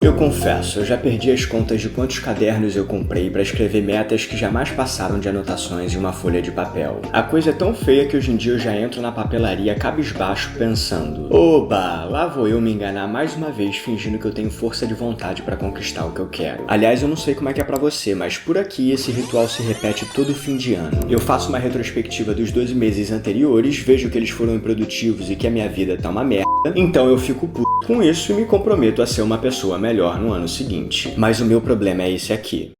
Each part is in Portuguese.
Eu confesso, eu já perdi as contas de quantos cadernos eu comprei para escrever metas que jamais passaram de anotações em uma folha de papel. A coisa é tão feia que hoje em dia eu já entro na papelaria cabisbaixo pensando: oba, lá vou eu me enganar mais uma vez fingindo que eu tenho força de vontade para conquistar o que eu quero. Aliás, eu não sei como é que é pra você, mas por aqui esse ritual se repete todo fim de ano. Eu faço uma retrospectiva dos 12 meses anteriores, vejo que eles foram improdutivos e que a minha vida tá uma merda, então eu fico puto com isso e me comprometo a ser uma pessoa melhor no ano seguinte. Mas o meu problema é esse aqui.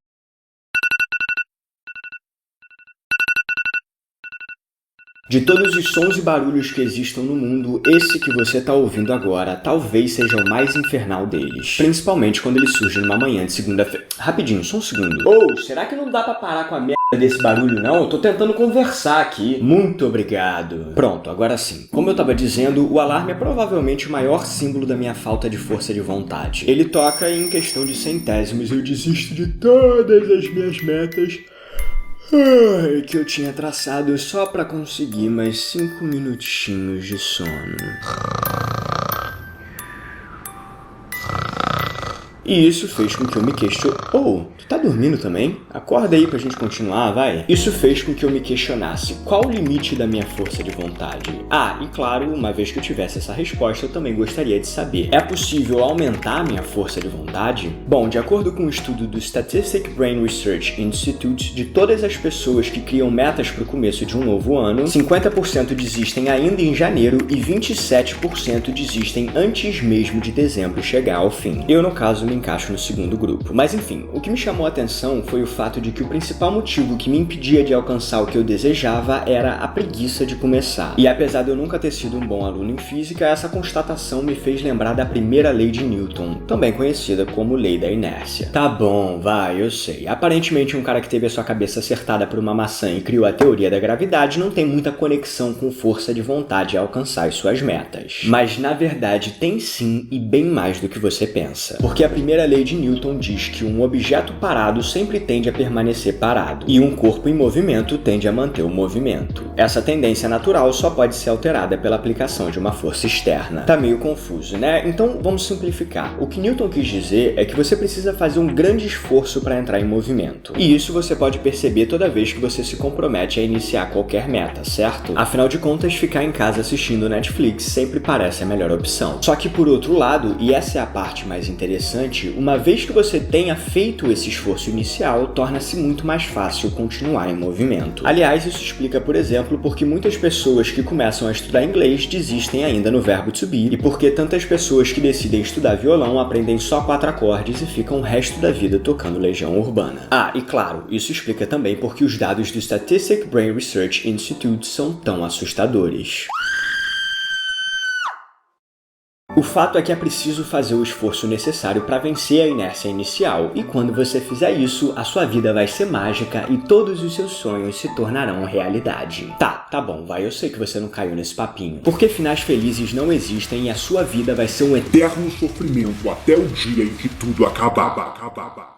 De todos os sons e barulhos que existam no mundo, esse que você tá ouvindo agora talvez seja o mais infernal deles. Principalmente quando ele surge numa manhã de segunda-feira. Rapidinho, só um segundo. Ô, será que não dá pra parar com a merda desse barulho não? Eu tô tentando conversar aqui. Muito obrigado. Pronto, agora sim. Como eu tava dizendo, o alarme é provavelmente o maior símbolo da minha falta de força de vontade. Ele toca e em questão de centésimos eu desisto de todas as minhas metas que eu tinha traçado só pra conseguir mais 5 minutinhos de sono. E isso fez com que eu me questionasse. Oh, tu tá dormindo também? Acorda aí pra gente continuar, vai. Isso fez com que eu me questionasse qual o limite da minha força de vontade. Ah, e claro, uma vez que eu tivesse essa resposta, eu também gostaria de saber: é possível aumentar a minha força de vontade? Bom, de acordo com um estudo do Statistic Brain Research Institute, de todas as pessoas que criam metas pro começo de um novo ano, 50% desistem ainda em janeiro e 27% desistem antes mesmo de dezembro chegar ao fim. Eu, no caso, me encaixo no segundo grupo. Mas enfim, o que me chamou a atenção foi o fato de que o principal motivo que me impedia de alcançar o que eu desejava era a preguiça de começar. E apesar de eu nunca ter sido um bom aluno em física, essa constatação me fez lembrar da primeira lei de Newton, também conhecida como lei da inércia. Tá bom, vai, eu sei. Aparentemente um cara que teve a sua cabeça acertada por uma maçã e criou a teoria da gravidade não tem muita conexão com força de vontade a alcançar as suas metas. Mas na verdade tem sim, e bem mais do que você pensa. Porque a primeira lei de Newton diz que um objeto parado sempre tende a permanecer parado, e um corpo em movimento tende a manter o movimento. Essa tendência natural só pode ser alterada pela aplicação de uma força externa. Tá meio confuso, né? Então vamos simplificar. O que Newton quis dizer é que você precisa fazer um grande esforço para entrar em movimento. E isso você pode perceber toda vez que você se compromete a iniciar qualquer meta, certo? Afinal de contas, ficar em casa assistindo Netflix sempre parece a melhor opção. Só que por outro lado, e essa é a parte mais interessante, uma vez que você tenha feito esse esforço inicial, torna-se muito mais fácil continuar em movimento. Aliás, isso explica, por exemplo, porque muitas pessoas que começam a estudar inglês desistem ainda no verbo to be, e porque tantas pessoas que decidem estudar violão aprendem só 4 acordes e ficam o resto da vida tocando Legião Urbana. Ah, e claro, isso explica também porque os dados do Statistic Brain Research Institute são tão assustadores. O fato é que é preciso fazer o esforço necessário para vencer a inércia inicial, e quando você fizer isso, a sua vida vai ser mágica e todos os seus sonhos se tornarão realidade. Tá bom, vai, eu sei que você não caiu nesse papinho. Porque finais felizes não existem e a sua vida vai ser um eterno sofrimento até o dia em que tudo acabar.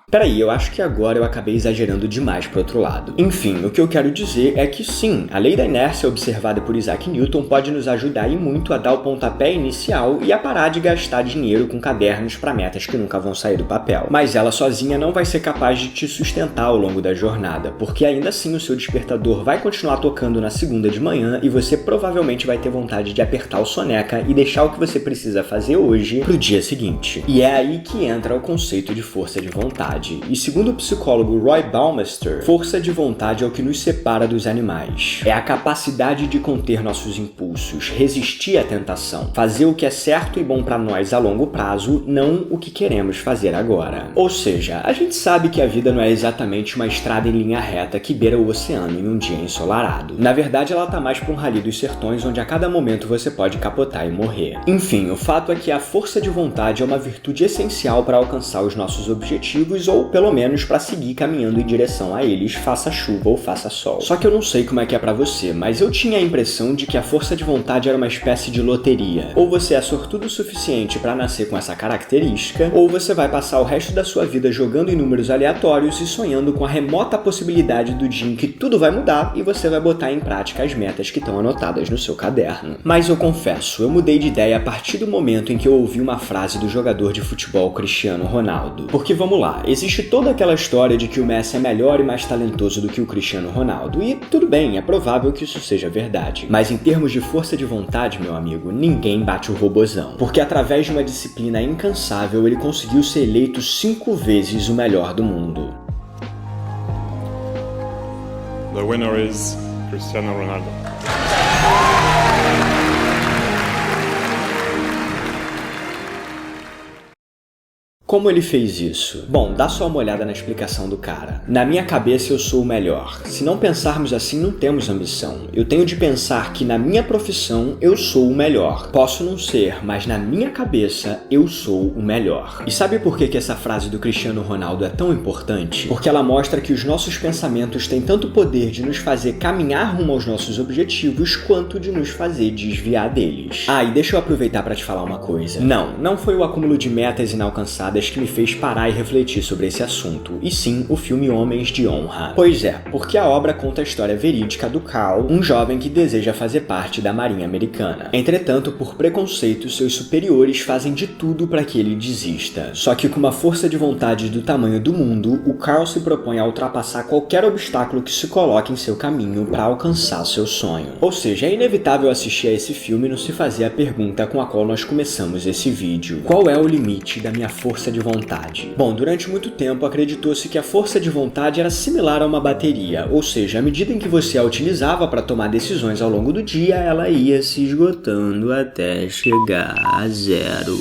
Peraí, eu acho que agora eu acabei exagerando demais pro outro lado. Enfim, o que eu quero dizer é que sim, a lei da inércia observada por Isaac Newton pode nos ajudar e muito a dar o pontapé inicial e a parar de gastar dinheiro com cadernos para metas que nunca vão sair do papel. Mas ela sozinha não vai ser capaz de te sustentar ao longo da jornada, porque ainda assim o seu despertador vai continuar tocando na segunda de manhã e você provavelmente vai ter vontade de apertar o soneca e deixar o que você precisa fazer hoje pro dia seguinte. E é aí que entra o conceito de força de vontade. E segundo o psicólogo Roy Baumeister, força de vontade é o que nos separa dos animais. É a capacidade de conter nossos impulsos, resistir à tentação, fazer o que é certo e bom para nós a longo prazo, não o que queremos fazer agora. Ou seja, a gente sabe que a vida não é exatamente uma estrada em linha reta que beira o oceano em um dia ensolarado. Na verdade, ela tá mais pra um rally dos sertões onde a cada momento você pode capotar e morrer. Enfim, o fato é que a força de vontade é uma virtude essencial para alcançar os nossos objetivos objetivos ou, pelo menos, para seguir caminhando em direção a eles, faça chuva ou faça sol. Só que eu não sei como é que é pra você, mas eu tinha a impressão de que a força de vontade era uma espécie de loteria. Ou você é sortudo o suficiente para nascer com essa característica, ou você vai passar o resto da sua vida jogando em números aleatórios e sonhando com a remota possibilidade do dia em que tudo vai mudar e você vai botar em prática as metas que estão anotadas no seu caderno. Mas eu confesso, eu mudei de ideia a partir do momento em que eu ouvi uma frase do jogador de futebol Cristiano Ronaldo. Porque vamos lá, existe toda aquela história de que o Messi é melhor e mais talentoso do que o Cristiano Ronaldo, e tudo bem, é provável que isso seja verdade. Mas em termos de força de vontade, meu amigo, ninguém bate o robozão. Porque através de uma disciplina incansável, ele conseguiu ser eleito 5 vezes o melhor do mundo. The winner is Cristiano Ronaldo. Como ele fez isso? Bom, dá só uma olhada na explicação do cara. Na minha cabeça eu sou o melhor. Se não pensarmos assim, não temos ambição. Eu tenho de pensar que na minha profissão eu sou o melhor. Posso não ser, mas na minha cabeça eu sou o melhor. E sabe por que essa frase do Cristiano Ronaldo é tão importante? Porque ela mostra que os nossos pensamentos têm tanto poder de nos fazer caminhar rumo aos nossos objetivos, quanto de nos fazer desviar deles. Ah, e deixa eu aproveitar para te falar uma coisa. Não foi o acúmulo de metas inalcançadas que me fez parar e refletir sobre esse assunto, e sim o filme Homens de Honra. Pois é, porque a obra conta a história verídica do Carl, um jovem que deseja fazer parte da Marinha Americana. Entretanto, por preconceito, seus superiores fazem de tudo para que ele desista. Só que com uma força de vontade do tamanho do mundo, o Carl se propõe a ultrapassar qualquer obstáculo que se coloque em seu caminho para alcançar seu sonho. Ou seja, é inevitável assistir a esse filme e não se fazer a pergunta com a qual nós começamos esse vídeo. Qual é o limite da minha força de vontade? Bom, durante muito tempo acreditou-se que a força de vontade era similar a uma bateria, ou seja, à medida em que você a utilizava para tomar decisões ao longo do dia, ela ia se esgotando até chegar a zero.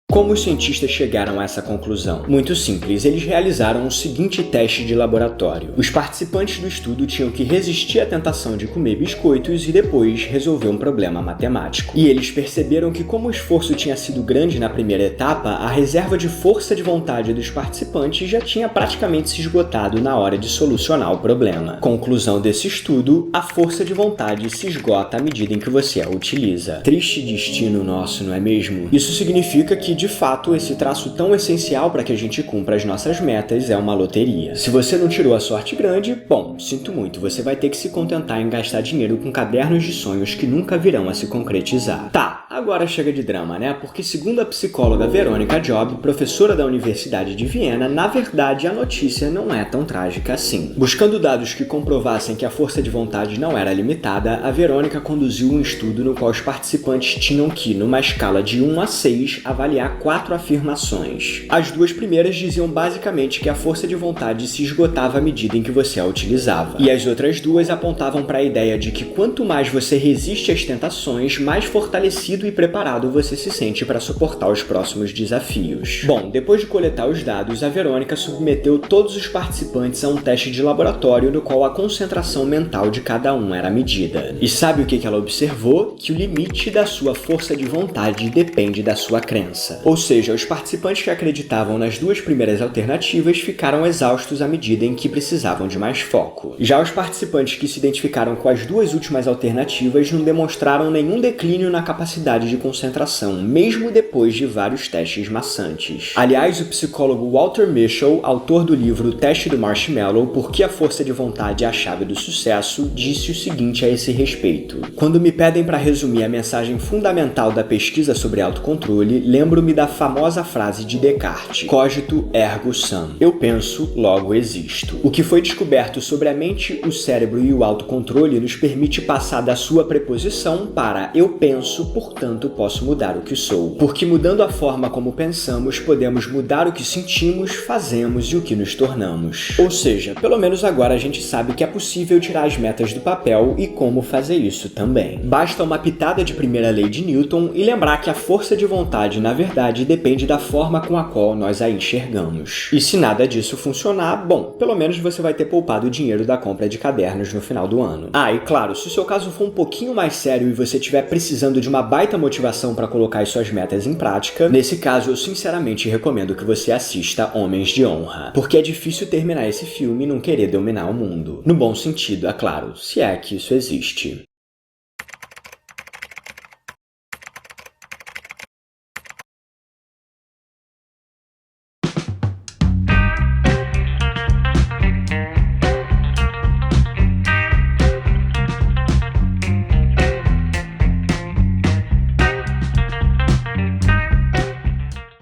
Como os cientistas chegaram a essa conclusão? Muito simples, eles realizaram o seguinte teste de laboratório. Os participantes do estudo tinham que resistir à tentação de comer biscoitos e depois resolver um problema matemático. E eles perceberam que, como o esforço tinha sido grande na primeira etapa, a reserva de força de vontade dos participantes já tinha praticamente se esgotado na hora de solucionar o problema. Conclusão desse estudo, a força de vontade se esgota à medida em que você a utiliza. Triste destino nosso, não é mesmo? Isso significa que, de fato, esse traço tão essencial para que a gente cumpra as nossas metas é uma loteria. Se você não tirou a sorte grande, bom, sinto muito, você vai ter que se contentar em gastar dinheiro com cadernos de sonhos que nunca virão a se concretizar. Tá, agora chega de drama, né? Porque segundo a psicóloga Veronica Job, professora da Universidade de Viena, na verdade a notícia não é tão trágica assim. Buscando dados que comprovassem que a força de vontade não era limitada, a Verônica conduziu um estudo no qual os participantes tinham que, numa escala de 1 a 6, avaliar 4 afirmações. As duas primeiras diziam basicamente que a força de vontade se esgotava à medida em que você a utilizava. E as outras duas apontavam para a ideia de que quanto mais você resiste às tentações, mais fortalecido e preparado você se sente para suportar os próximos desafios. Bom, depois de coletar os dados, a Verônica submeteu todos os participantes a um teste de laboratório no qual a concentração mental de cada um era medida. E sabe o que ela observou? Que o limite da sua força de vontade depende da sua crença. Ou seja, os participantes que acreditavam nas duas primeiras alternativas ficaram exaustos à medida em que precisavam de mais foco. Já os participantes que se identificaram com as duas últimas alternativas não demonstraram nenhum declínio na capacidade de concentração, mesmo depois de vários testes maçantes. Aliás, o psicólogo Walter Mischel, autor do livro O Teste do Marshmallow, Por que a Força de Vontade é a Chave do Sucesso, disse o seguinte a esse respeito: quando me pedem para resumir a mensagem fundamental da pesquisa sobre autocontrole, lembro-me da famosa frase de Descartes, cogito ergo sum. Eu penso, logo existo. O que foi descoberto sobre a mente, o cérebro e o autocontrole nos permite passar da sua preposição para eu penso, portanto posso mudar o que sou. Porque mudando a forma como pensamos, podemos mudar o que sentimos, fazemos e o que nos tornamos. Ou seja, pelo menos agora a gente sabe que é possível tirar as metas do papel e como fazer isso também. Basta uma pitada de primeira lei de Newton e lembrar que a força de vontade, na verdade, depende da forma com a qual nós a enxergamos. E se nada disso funcionar, bom, pelo menos você vai ter poupado o dinheiro da compra de cadernos no final do ano. Ah, e claro, se o seu caso for um pouquinho mais sério e você estiver precisando de uma baita baita motivação para colocar as suas metas em prática. Nesse caso, eu sinceramente recomendo que você assista Homens de Honra, porque é difícil terminar esse filme e não querer dominar o mundo. No bom sentido, é claro, se é que isso existe.